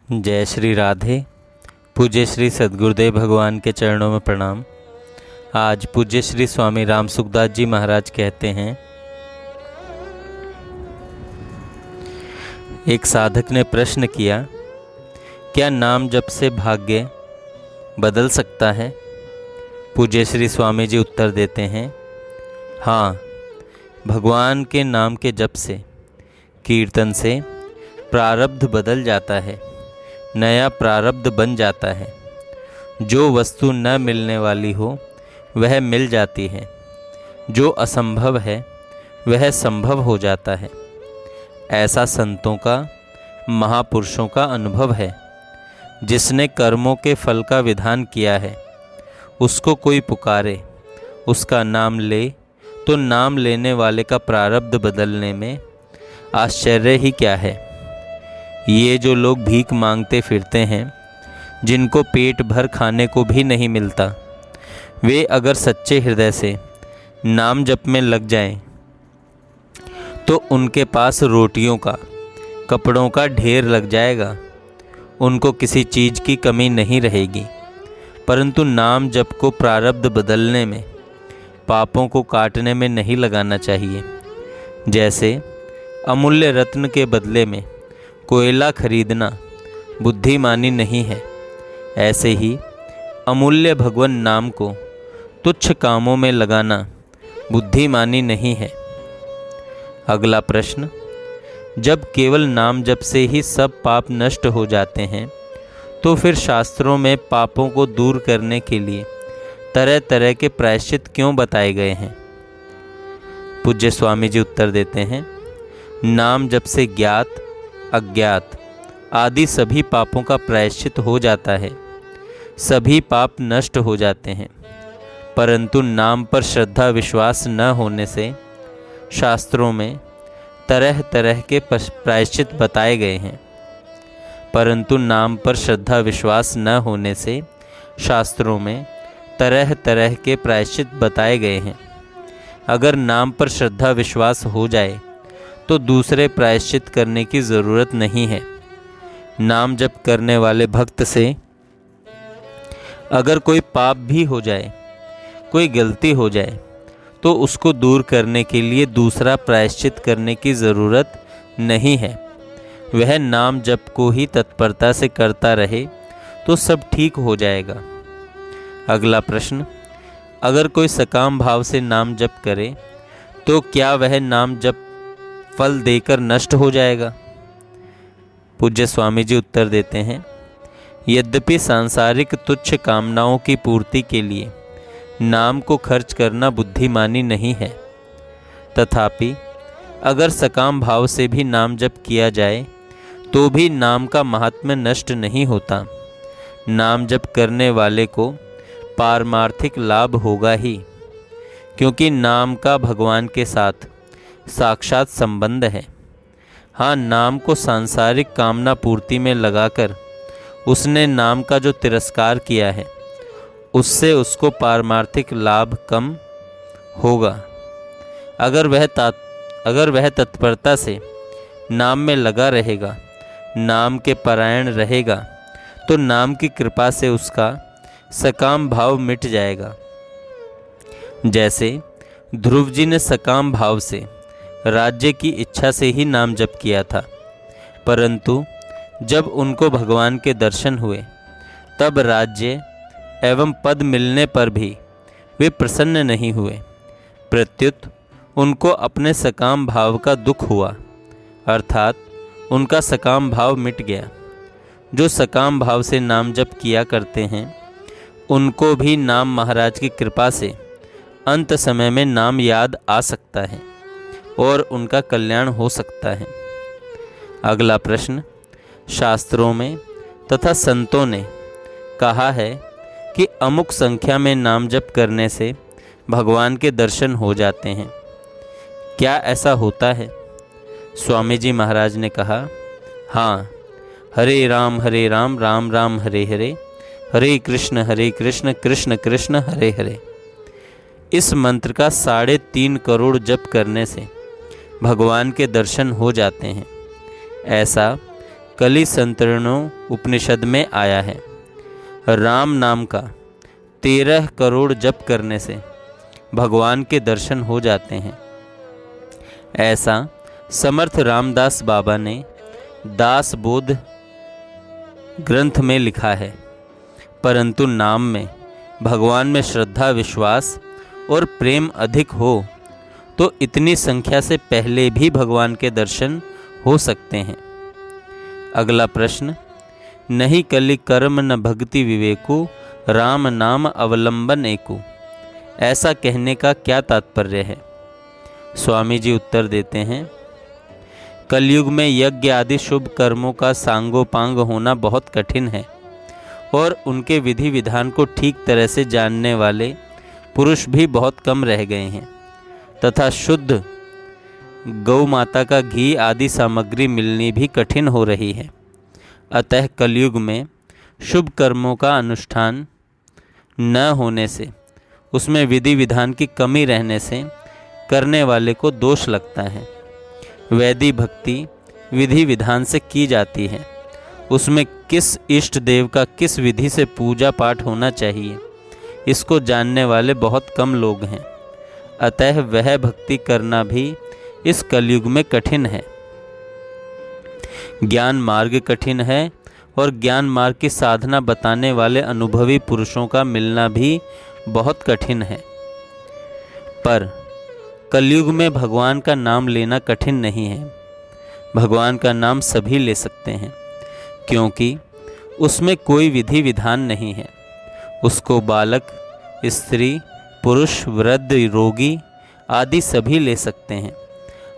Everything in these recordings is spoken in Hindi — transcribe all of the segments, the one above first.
जय श्री राधे। पूज्य श्री सद्गुरुदेव भगवान के चरणों में प्रणाम। आज पूज्य श्री स्वामी राम सुखदास जी महाराज कहते हैं, एक साधक ने प्रश्न किया, क्या नाम जप से भाग्य बदल सकता है? पूज्य श्री स्वामी जी उत्तर देते हैं, हाँ, भगवान के नाम के जप से, कीर्तन से प्रारब्ध बदल जाता है, नया प्रारब्ध बन जाता है। जो वस्तु न मिलने वाली हो वह मिल जाती है, जो असंभव है वह संभव हो जाता है। ऐसा संतों का, महापुरुषों का अनुभव है। जिसने कर्मों के फल का विधान किया है, उसको कोई पुकारे, उसका नाम ले तो नाम लेने वाले का प्रारब्ध बदलने में आश्चर्य ही क्या है। ये जो लोग भीख मांगते फिरते हैं, जिनको पेट भर खाने को भी नहीं मिलता, वे अगर सच्चे हृदय से नाम जप में लग जाएं, तो उनके पास रोटियों का, कपड़ों का ढेर लग जाएगा। उनको किसी चीज़ की कमी नहीं रहेगी। परंतु नाम जप को प्रारब्ध बदलने में, पापों को काटने में नहीं लगाना चाहिए। जैसे अमूल्य रत्न के बदले में कोयला खरीदना बुद्धिमानी नहीं है, ऐसे ही अमूल्य भगवान नाम को तुच्छ कामों में लगाना बुद्धिमानी नहीं है। अगला प्रश्न, जब केवल नाम जप से ही सब पाप नष्ट हो जाते हैं, तो फिर शास्त्रों में पापों को दूर करने के लिए तरह तरह के प्रायश्चित क्यों बताए गए हैं? पूज्य स्वामी जी उत्तर देते हैं, नाम जप से ज्ञात, अज्ञात आदि सभी पापों का प्रायश्चित हो जाता है, सभी पाप नष्ट हो जाते हैं। परंतु नाम पर श्रद्धा विश्वास न होने से शास्त्रों में तरह तरह के प्रायश्चित बताए गए हैं। परंतु नाम पर श्रद्धा विश्वास न होने से शास्त्रों में तरह तरह के प्रायश्चित बताए गए हैं। अगर नाम पर श्रद्धा विश्वास हो जाए तो दूसरे प्रायश्चित करने की ज़रूरत नहीं है। नाम जप करने वाले भक्त से अगर कोई पाप भी हो जाए, कोई गलती हो जाए, तो उसको दूर करने के लिए दूसरा प्रायश्चित करने की ज़रूरत नहीं है। वह नाम जप को ही तत्परता से करता रहे तो सब ठीक हो जाएगा। अगला प्रश्न, अगर कोई सकाम भाव से नाम जप करे तो क्या वह नाम जप फल देकर नष्ट हो जाएगा? पूज्य स्वामी जी उत्तर देते हैं, यद्यपि सांसारिक तुच्छ कामनाओं की पूर्ति के लिए नाम को खर्च करना बुद्धिमानी नहीं है, तथापि अगर सकाम भाव से भी नाम जप किया जाए तो भी नाम का महात्म्य नष्ट नहीं होता। नाम जप करने वाले को पारमार्थिक लाभ होगा ही, क्योंकि नाम का भगवान के साथ साक्षात संबंध है। हाँ, नाम को सांसारिक कामना पूर्ति में लगाकर उसने नाम का जो तिरस्कार किया है, उससे उसको पारमार्थिक लाभ कम होगा। अगर वह तत्परता से नाम में लगा रहेगा, नाम के परायण रहेगा, तो नाम की कृपा से उसका सकाम भाव मिट जाएगा। जैसे ध्रुव जी ने सकाम भाव से राज्य की इच्छा से ही नाम जप किया था, परंतु जब उनको भगवान के दर्शन हुए तब राज्य एवं पद मिलने पर भी वे प्रसन्न नहीं हुए। प्रत्युत उनको अपने सकाम भाव का दुख हुआ, अर्थात उनका सकाम भाव मिट गया। जो सकाम भाव से नाम जप किया करते हैं, उनको भी नाम महाराज की कृपा से अंत समय में नाम याद आ सकता है और उनका कल्याण हो सकता है। अगला प्रश्न, शास्त्रों में तथा संतों ने कहा है कि अमुक संख्या में नाम जप करने से भगवान के दर्शन हो जाते हैं। क्या ऐसा होता है? स्वामी जी महाराज ने कहा, हाँ, हरे राम राम राम हरे हरे, हरे कृष्ण कृष्ण कृष्ण हरे हरे। इस मंत्र का 3.5 करोड़ जप करने से भगवान के दर्शन हो जाते हैं। ऐसा कलि संतरणों उपनिषद में आया है। राम नाम का 13 करोड़ जप करने से भगवान के दर्शन हो जाते हैं। ऐसा समर्थ रामदास बाबा ने दास बोध ग्रंथ में लिखा है। परंतु नाम में भगवान में श्रद्धा, विश्वास और प्रेम अधिक हो तो इतनी संख्या से पहले भी भगवान के दर्शन हो सकते हैं। अगला प्रश्न, नहीं कलि कर्म न भक्ति विवेकु, राम नाम अवलंबन एकु, ऐसा कहने का क्या तात्पर्य है? स्वामी जी उत्तर देते हैं, कलयुग में यज्ञ आदि शुभ कर्मों का सांगोपांग होना बहुत कठिन है और उनके विधि विधान को ठीक तरह से जानने वाले पुरुष भी बहुत कम रह गए हैं तथा शुद्ध गौ माता का घी आदि सामग्री मिलनी भी कठिन हो रही है। अतः कलयुग में शुभ कर्मों का अनुष्ठान न होने से, उसमें विधि विधान की कमी रहने से करने वाले को दोष लगता है। वैदिक भक्ति विधि विधान से की जाती है, उसमें किस इष्ट देव का किस विधि से पूजा पाठ होना चाहिए इसको जानने वाले बहुत कम लोग हैं। अतः वह भक्ति करना भी इस कलयुग में कठिन है। ज्ञान मार्ग कठिन है और ज्ञान मार्ग की साधना बताने वाले अनुभवी पुरुषों का मिलना भी बहुत कठिन है। पर कलयुग में भगवान का नाम लेना कठिन नहीं है। भगवान का नाम सभी ले सकते हैं क्योंकि उसमें कोई विधि विधान नहीं है। उसको बालक, स्त्री, पुरुष, वृद्ध, रोगी आदि सभी ले सकते हैं।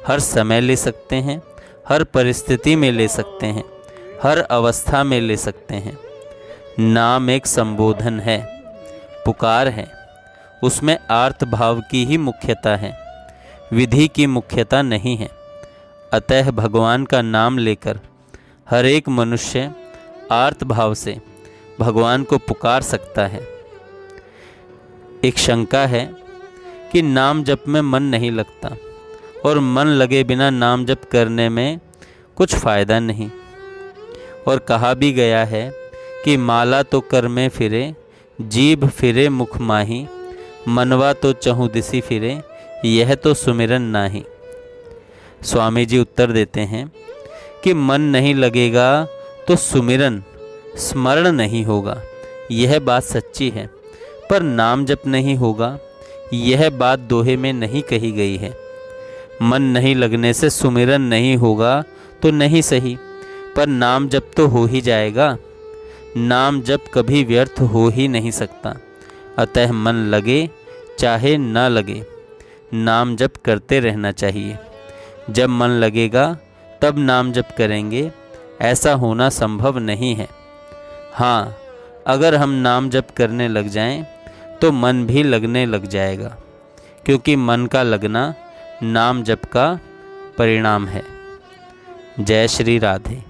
हर समय ले सकते हैं, हर परिस्थिति में ले सकते हैं, हर अवस्था में ले सकते हैं। नाम एक संबोधन है, पुकार है, उसमें आर्त भाव की ही मुख्यता है, विधि की मुख्यता नहीं है। अतः भगवान का नाम लेकर हर एक मनुष्य आर्त भाव से भगवान को पुकार सकता है। एक शंका है कि नाम जप में मन नहीं लगता और मन लगे बिना नाम जप करने में कुछ फ़ायदा नहीं। और कहा भी गया है कि माला तो कर में फिरे, जीभ फिरे मुख माही, मनवा तो चहु दिसी फिरे, यह तो सुमिरन नाही। स्वामी जी उत्तर देते हैं कि मन नहीं लगेगा तो सुमिरन, स्मरण नहीं होगा, यह बात सच्ची है। पर नाम जप नहीं होगा, यह बात दोहे में नहीं कही गई है। मन नहीं लगने से सुमिरन नहीं होगा तो नहीं सही, पर नाम जप तो हो ही जाएगा। नाम जप कभी व्यर्थ हो ही नहीं सकता। अतः मन लगे चाहे न लगे, नाम जप करते रहना चाहिए। जब मन लगेगा तब नाम जप करेंगे, ऐसा होना संभव नहीं है। हाँ, अगर हम नाम जप करने लग जाएं तो मन भी लगने लग जाएगा, क्योंकि मन का लगना नाम जप का परिणाम है। जय श्री राधे।